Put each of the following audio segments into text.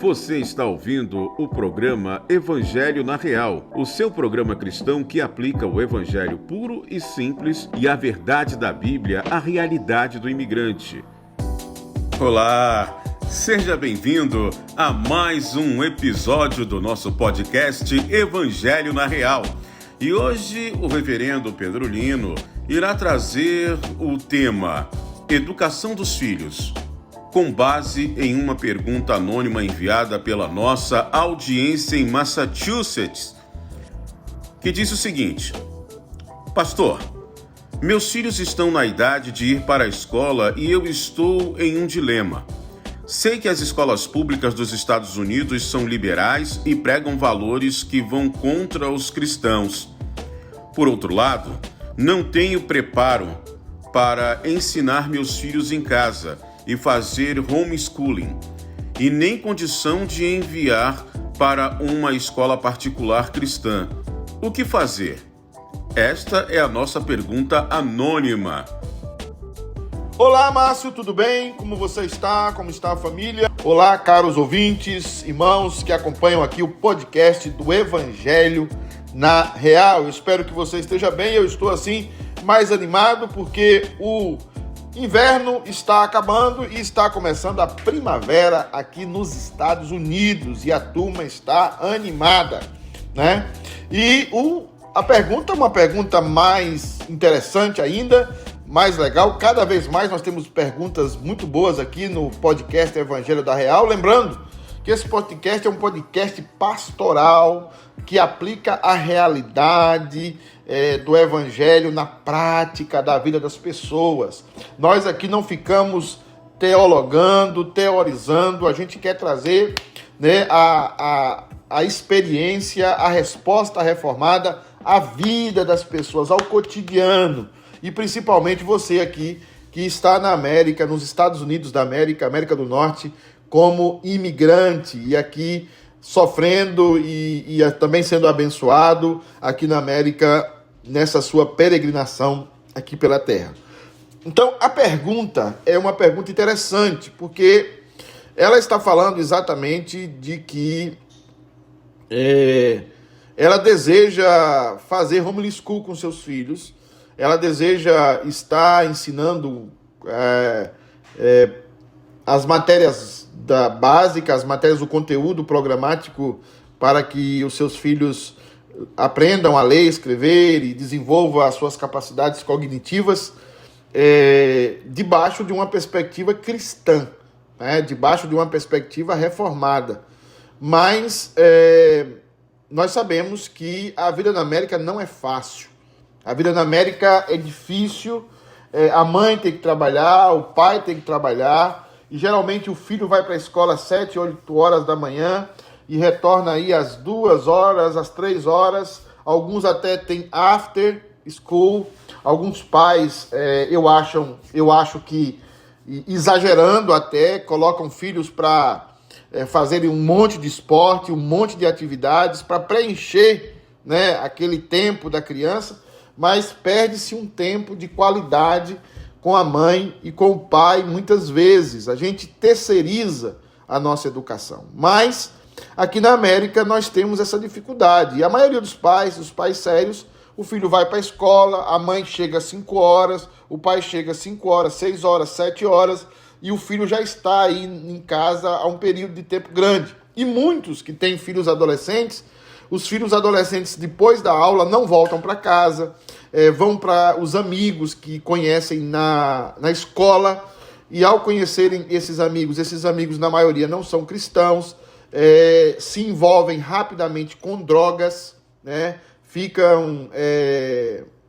Você está ouvindo o programa Evangelho na Real, o seu programa cristão que aplica o evangelho puro e simples e a verdade da Bíblia à realidade do imigrante. Olá, seja bem-vindo a mais um episódio do nosso podcast Evangelho na Real. E hoje o reverendo Pedro Lino irá trazer o tema Educação dos Filhos, com base em uma pergunta anônima enviada pela nossa audiência em Massachusetts, que disse o seguinte: Pastor, meus filhos estão na idade de ir para a escola e eu estou em um dilema. Sei que as escolas públicas dos Estados Unidos são liberais e pregam valores que vão contra os cristãos. Por outro lado, não tenho preparo para ensinar meus filhos em casa e fazer homeschooling, e nem condição de enviar para uma escola particular cristã. O que fazer? Esta é a nossa pergunta anônima. Olá, Márcio, tudo bem? Como você está? Como está a família? Olá, caros ouvintes, irmãos que acompanham aqui o podcast do Evangelho na Real. Eu espero que você esteja bem. Eu estou assim mais animado porque o inverno está acabando e está começando a primavera aqui nos Estados Unidos e a turma está animada, né? E a pergunta é uma pergunta mais interessante ainda, mais legal. Cada vez mais nós temos perguntas muito boas aqui no podcast Evangelho da Real. Lembrando que esse podcast é um podcast pastoral que aplica a realidade do Evangelho na prática da vida das pessoas. Nós aqui não ficamos teologando, teorizando, a gente quer trazer, né, a experiência, a resposta reformada à vida das pessoas, ao cotidiano. E principalmente você aqui que está na América, nos Estados Unidos da América, América do Norte, como imigrante e aqui sofrendo e também sendo abençoado aqui na América, nessa sua peregrinação aqui pela terra. Então, a pergunta é uma pergunta interessante, porque ela está falando exatamente de que ela deseja fazer homeschool com seus filhos, ela deseja estar ensinando as matérias básicas, as matérias do conteúdo programático para que os seus filhos aprendam a ler, escrever e desenvolvam as suas capacidades cognitivas debaixo de uma perspectiva cristã, né? Debaixo de uma perspectiva reformada. Mas nós sabemos que a vida na América não é fácil. A vida na América é difícil, a mãe tem que trabalhar, o pai tem que trabalhar, e geralmente o filho vai para a escola às 7, 8 horas da manhã e retorna aí às 2 horas, às 3 horas. Alguns até têm after school. Alguns pais, eu acho que, exagerando até, colocam filhos para fazerem um monte de esporte, um monte de atividades para preencher, né, aquele tempo da criança, mas perde-se um tempo de qualidade com a mãe e com o pai. Muitas vezes a gente terceiriza a nossa educação, mas aqui na América nós temos essa dificuldade. E a maioria dos pais, os pais sérios, o filho vai para a escola, a mãe chega às 5 horas, o pai chega às 5 horas, 6 horas, 7 horas, e o filho já está aí em casa há um período de tempo grande. E muitos que têm filhos adolescentes, os filhos adolescentes depois da aula não voltam para casa, vão para os amigos que conhecem na escola, e ao conhecerem esses amigos na maioria não são cristãos, se envolvem rapidamente com drogas, né? Ficam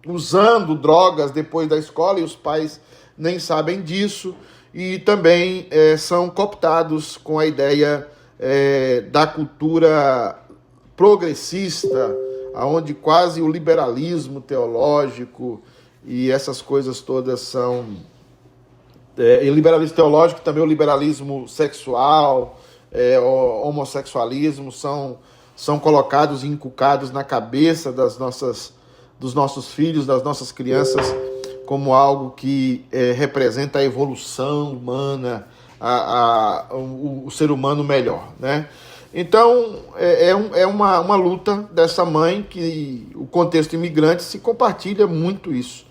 usando drogas depois da escola e os pais nem sabem disso, e também são cooptados com a ideia da cultura progressista, onde quase o liberalismo teológico e essas coisas todas são... e o liberalismo teológico, também o liberalismo sexual, o homossexualismo são colocados e inculcados na cabeça dos nossos filhos, das nossas crianças, como algo que representa a evolução humana, o ser humano melhor, né? Então, é uma luta dessa mãe que o contexto imigrante se compartilha muito isso.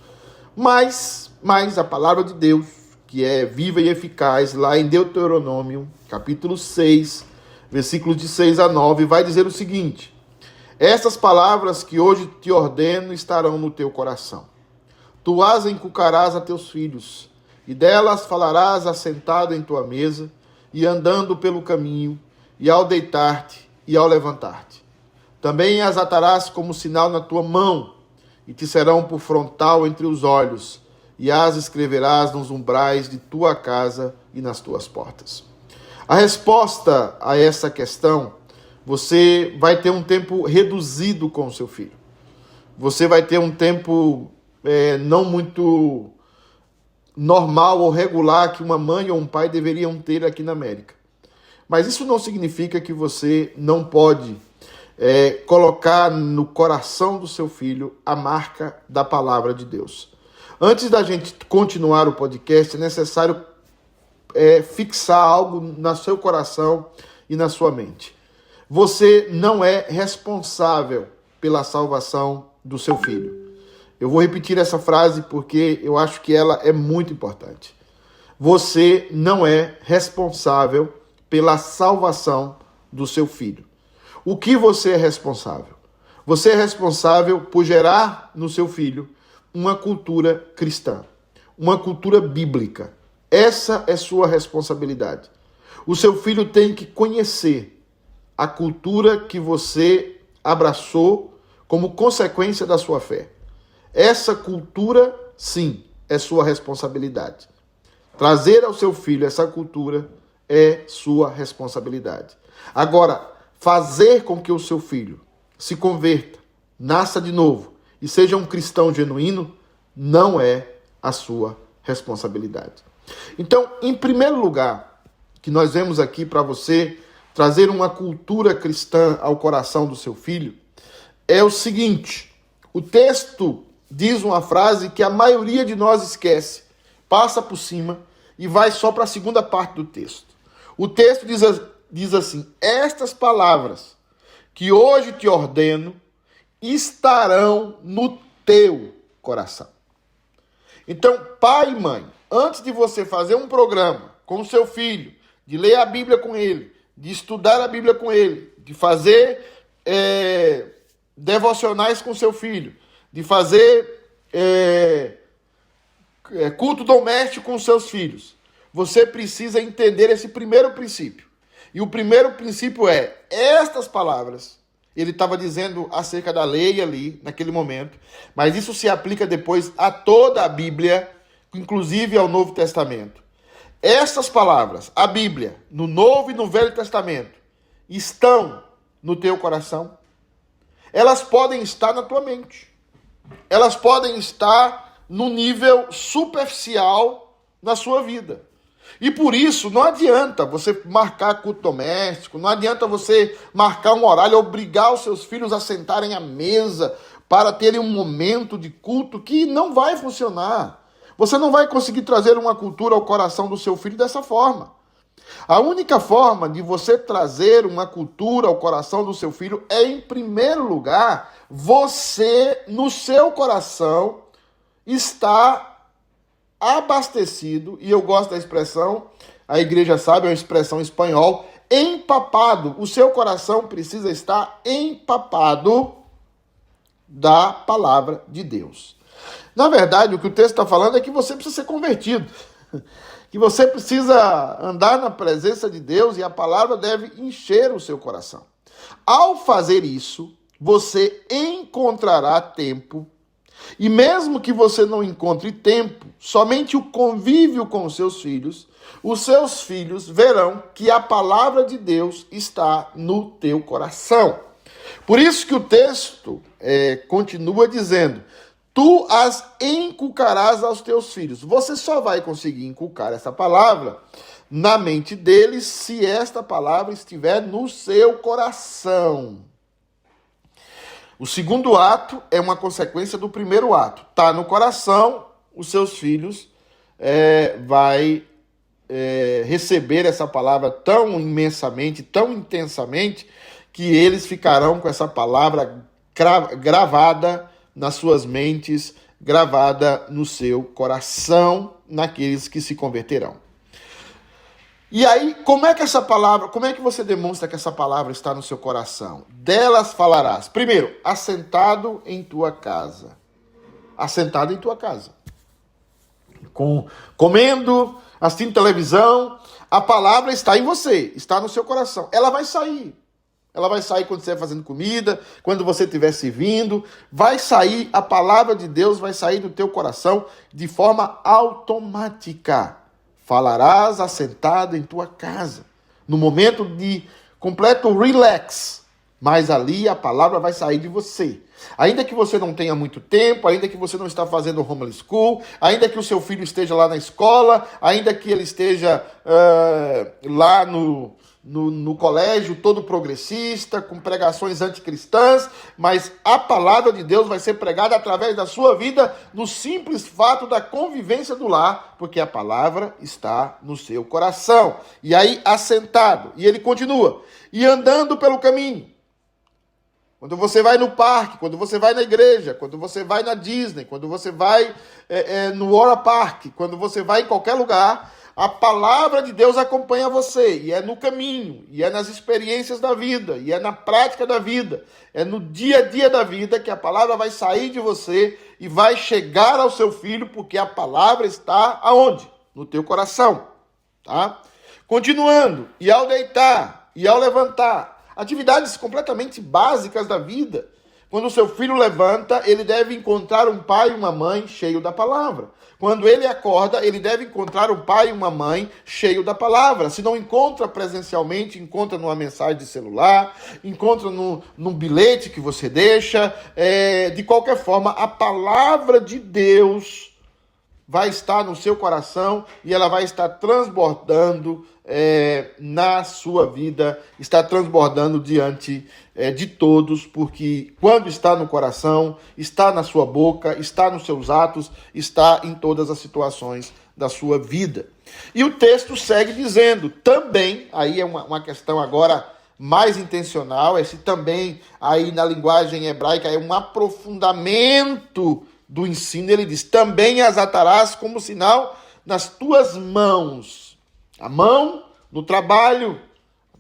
Mas a palavra de Deus, que é viva e eficaz, lá em Deuteronômio, capítulo 6, versículos de 6 a 9, vai dizer o seguinte: essas palavras que hoje te ordeno estarão no teu coração. Tu as inculcarás a teus filhos, e delas falarás assentado em tua mesa, e andando pelo caminho, e ao deitar-te, e ao levantar-te. Também as atarás como sinal na tua mão, e te serão por frontal entre os olhos, e as escreverás nos umbrais de tua casa e nas tuas portas. A resposta a essa questão: você vai ter um tempo reduzido com o seu filho. Você vai ter um tempo não muito normal ou regular que uma mãe ou um pai deveriam ter aqui na América. Mas isso não significa que você não pode colocar no coração do seu filho a marca da palavra de Deus. Antes da gente continuar o podcast, é necessário fixar algo no seu coração e na sua mente. Você não é responsável pela salvação do seu filho. Eu vou repetir essa frase porque eu acho que ela é muito importante. Você não é responsável pela salvação do seu filho. O que você é responsável? Você é responsável por gerar no seu filho uma cultura cristã, uma cultura bíblica. Essa é sua responsabilidade. O seu filho tem que conhecer a cultura que você abraçou como consequência da sua fé. Essa cultura, sim, é sua responsabilidade. Trazer ao seu filho essa cultura é sua responsabilidade. Agora, fazer com que o seu filho se converta, nasça de novo e seja um cristão genuíno, não é a sua responsabilidade. Então, em primeiro lugar, que nós vemos aqui para você trazer uma cultura cristã ao coração do seu filho, é o seguinte: o texto diz uma frase que a maioria de nós esquece, passa por cima e vai só para a segunda parte do texto. O texto diz assim: estas palavras que hoje te ordeno estarão no teu coração. Então, pai e mãe, antes de você fazer um programa com o seu filho, de ler a Bíblia com ele, de estudar a Bíblia com ele, de fazer devocionais com o seu filho, de fazer culto doméstico com os seus filhos, você precisa entender esse primeiro princípio. E o primeiro princípio é: estas palavras, ele estava dizendo acerca da lei ali, naquele momento, mas isso se aplica depois a toda a Bíblia, inclusive ao Novo Testamento. Essas palavras, a Bíblia, no Novo e no Velho Testamento, estão no teu coração. Elas podem estar na tua mente. Elas podem estar no nível superficial na sua vida. E por isso, não adianta você marcar culto doméstico, não adianta você marcar um horário, obrigar os seus filhos a sentarem à mesa para terem um momento de culto que não vai funcionar. Você não vai conseguir trazer uma cultura ao coração do seu filho dessa forma. A única forma de você trazer uma cultura ao coração do seu filho é, em primeiro lugar, você, no seu coração, está abastecido, e eu gosto da expressão, a igreja sabe, é uma expressão em espanhol, empapado. O seu coração precisa estar empapado da palavra de Deus. Na verdade, o que o texto está falando é que você precisa ser convertido, que você precisa andar na presença de Deus e a palavra deve encher o seu coração. Ao fazer isso, você encontrará tempo. E mesmo que você não encontre tempo, somente o convívio com os seus filhos verão que a palavra de Deus está no teu coração. Por isso que o texto continua dizendo: tu as inculcarás aos teus filhos. Você só vai conseguir inculcar essa palavra na mente deles se esta palavra estiver no seu coração. O segundo ato é uma consequência do primeiro ato. Está no coração, os seus filhos vai receber essa palavra tão imensamente, tão intensamente, que eles ficarão com essa palavra gravada nas suas mentes, gravada no seu coração, naqueles que se converterão. E aí, como é que você demonstra que essa palavra está no seu coração? Delas falarás. Primeiro, assentado em tua casa. Assentado em tua casa. Comendo, assistindo televisão, a palavra está em você, está no seu coração. Ela vai sair. Ela vai sair quando você estiver fazendo comida, quando você estiver servindo. Vai sair, a palavra de Deus vai sair do teu coração de forma automática. Falarás assentado em tua casa, no momento de completo relax, mas ali a palavra vai sair de você. Ainda que você não tenha muito tempo, ainda que você não está fazendo homeschool, ainda que o seu filho esteja lá na escola, ainda que ele esteja lá no colégio todo progressista, com pregações anticristãs, mas a palavra de Deus vai ser pregada através da sua vida no simples fato da convivência do lar, porque a palavra está no seu coração. E aí, assentado, e ele continua, e andando pelo caminho. Quando você vai no parque, quando você vai na igreja, quando você vai na Disney, quando você vai no Water Park, quando você vai em qualquer lugar, a palavra de Deus acompanha você, e é no caminho, e é nas experiências da vida, e é na prática da vida, é no dia a dia da vida que a palavra vai sair de você e vai chegar ao seu filho, porque a palavra está aonde? No teu coração, tá? Continuando, e ao deitar, e ao levantar, atividades completamente básicas da vida. Quando o seu filho levanta, ele deve encontrar um pai e uma mãe cheio da palavra. Quando ele acorda, ele deve encontrar um pai e uma mãe cheio da palavra. Se não encontra presencialmente, encontra numa mensagem de celular, encontra num bilhete que você deixa. De qualquer forma, a palavra de Deus vai estar no seu coração e ela vai estar transbordando na sua vida, está transbordando diante de todos, porque quando está no coração, está na sua boca, está nos seus atos, está em todas as situações da sua vida. E o texto segue dizendo, também, aí é uma questão agora mais intencional, esse também aí na linguagem hebraica é um aprofundamento do ensino. Ele diz, também as atarás como sinal nas tuas mãos. A mão no trabalho,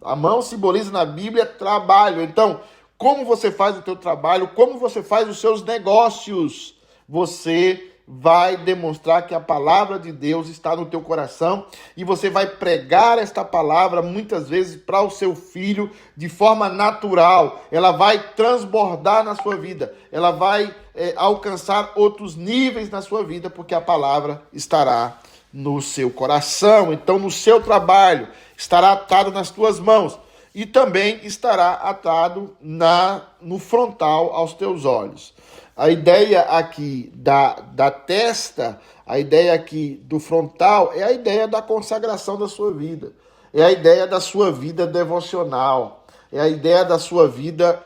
a mão simboliza na Bíblia trabalho. Então, como você faz o teu trabalho, como você faz os seus negócios, você vai demonstrar que a palavra de Deus está no teu coração e você vai pregar esta palavra muitas vezes para o seu filho de forma natural. Ela vai transbordar na sua vida, ela vai alcançar outros níveis na sua vida, porque a palavra estará no seu coração. Então, no seu trabalho, estará atado nas tuas mãos e também estará atado no frontal aos teus olhos. A ideia aqui da testa, a ideia aqui do frontal, é a ideia da consagração da sua vida. É a ideia da sua vida devocional. É a ideia da sua vida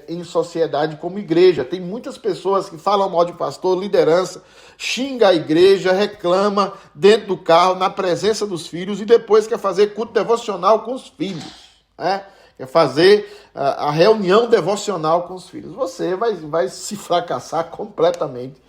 em sociedade como igreja. Tem muitas pessoas que falam mal de pastor, liderança, xinga a igreja, reclama dentro do carro, na presença dos filhos, e depois quer fazer culto devocional com os filhos, né? Quer fazer a reunião devocional com os filhos. Você vai se fracassar completamente,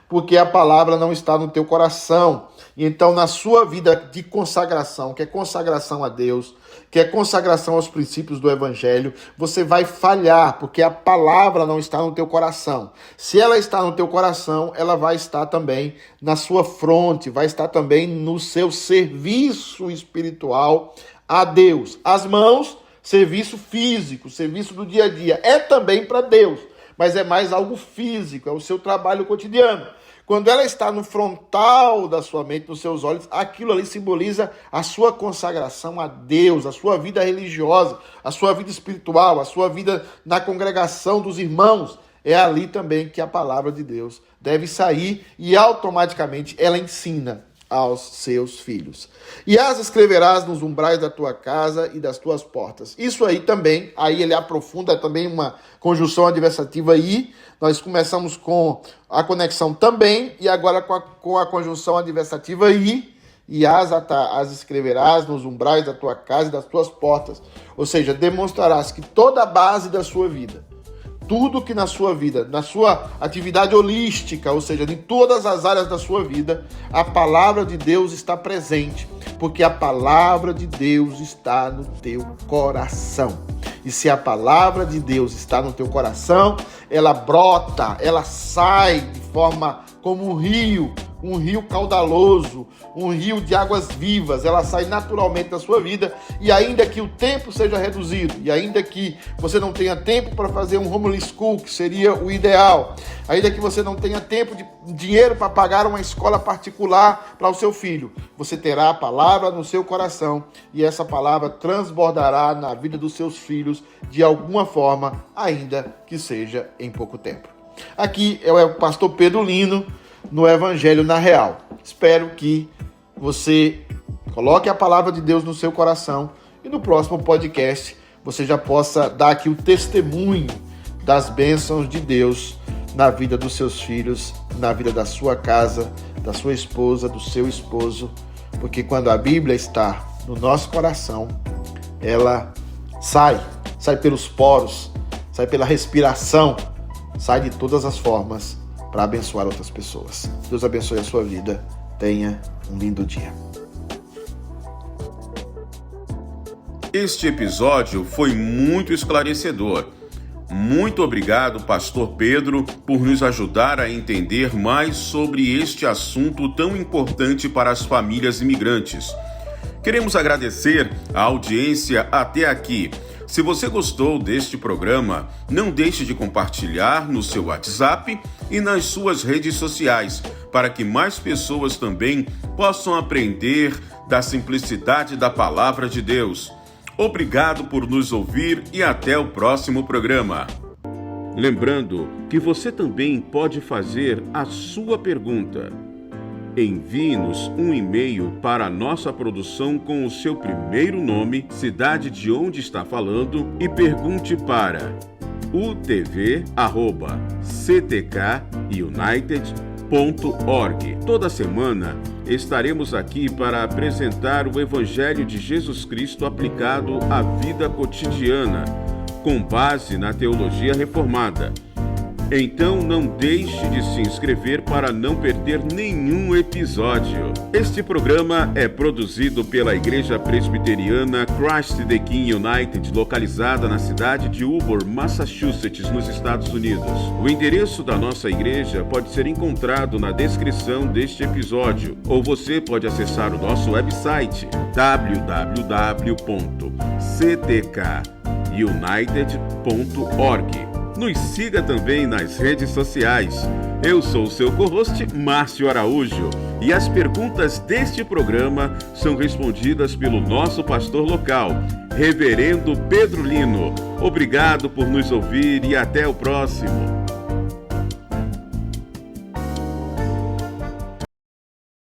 porque a palavra não está no teu coração. E então, na sua vida de consagração, que é consagração a Deus, que é consagração aos princípios do Evangelho, você vai falhar, porque a palavra não está no teu coração. Se ela está no teu coração, ela vai estar também na sua fronte, vai estar também no seu serviço espiritual a Deus. As mãos, serviço físico, serviço do dia a dia, é também para Deus, mas é mais algo físico, é o seu trabalho cotidiano. Quando ela está no frontal da sua mente, nos seus olhos, aquilo ali simboliza a sua consagração a Deus, a sua vida religiosa, a sua vida espiritual, a sua vida na congregação dos irmãos. É ali também que a palavra de Deus deve sair e automaticamente ela ensina aos seus filhos. E as escreverás nos umbrais da tua casa e das tuas portas. Isso aí também, aí ele aprofunda também uma conjunção adversativa e nós começamos com a conexão também e agora com a conjunção adversativa e as escreverás nos umbrais da tua casa e das tuas portas. Ou seja, demonstrarás que toda a base da sua vida, tudo que na sua vida, na sua atividade holística, ou seja, em todas as áreas da sua vida, a palavra de Deus está presente, porque a palavra de Deus está no teu coração. E se a palavra de Deus está no teu coração, ela brota, ela sai de forma como um rio caudaloso, um rio de águas vivas, ela sai naturalmente da sua vida, e ainda que o tempo seja reduzido, e ainda que você não tenha tempo para fazer um homeschool, que seria o ideal, ainda que você não tenha tempo de dinheiro para pagar uma escola particular para o seu filho, você terá a palavra no seu coração, e essa palavra transbordará na vida dos seus filhos de alguma forma, ainda que seja em pouco tempo. Aqui é o pastor Pedro Lino, no Evangelho na Real. Espero que você coloque a palavra de Deus no seu coração e no próximo podcast você já possa dar aqui o testemunho das bênçãos de Deus na vida dos seus filhos, na vida da sua casa, da sua esposa, do seu esposo, porque quando a Bíblia está no nosso coração, ela sai pelos poros, sai pela respiração, sai de todas as formas para abençoar outras pessoas. Deus abençoe a sua vida. Tenha um lindo dia. Este episódio foi muito esclarecedor. Muito obrigado, Pastor Pedro, por nos ajudar a entender mais sobre este assunto tão importante para as famílias imigrantes. Queremos agradecer a audiência até aqui. Se você gostou deste programa, não deixe de compartilhar no seu WhatsApp e nas suas redes sociais, para que mais pessoas também possam aprender da simplicidade da palavra de Deus. Obrigado por nos ouvir e até o próximo programa. Lembrando que você também pode fazer a sua pergunta. Envie-nos um e-mail para a nossa produção com o seu primeiro nome, cidade de onde está falando e pergunte para utv@ctkunited.org. Toda semana estaremos aqui para apresentar o Evangelho de Jesus Cristo aplicado à vida cotidiana, com base na teologia reformada. Então não deixe de se inscrever para não perder nenhum episódio. Este programa é produzido pela Igreja Presbiteriana Christ the King United, localizada na cidade de Ubor, Massachusetts, nos Estados Unidos. O endereço da nossa igreja pode ser encontrado na descrição deste episódio, ou você pode acessar o nosso website www.ctkunited.org. Nos siga também nas redes sociais. Eu sou o seu co-host, Márcio Araújo, e as perguntas deste programa são respondidas pelo nosso pastor local, Reverendo Pedro Lino. Obrigado por nos ouvir e até o próximo.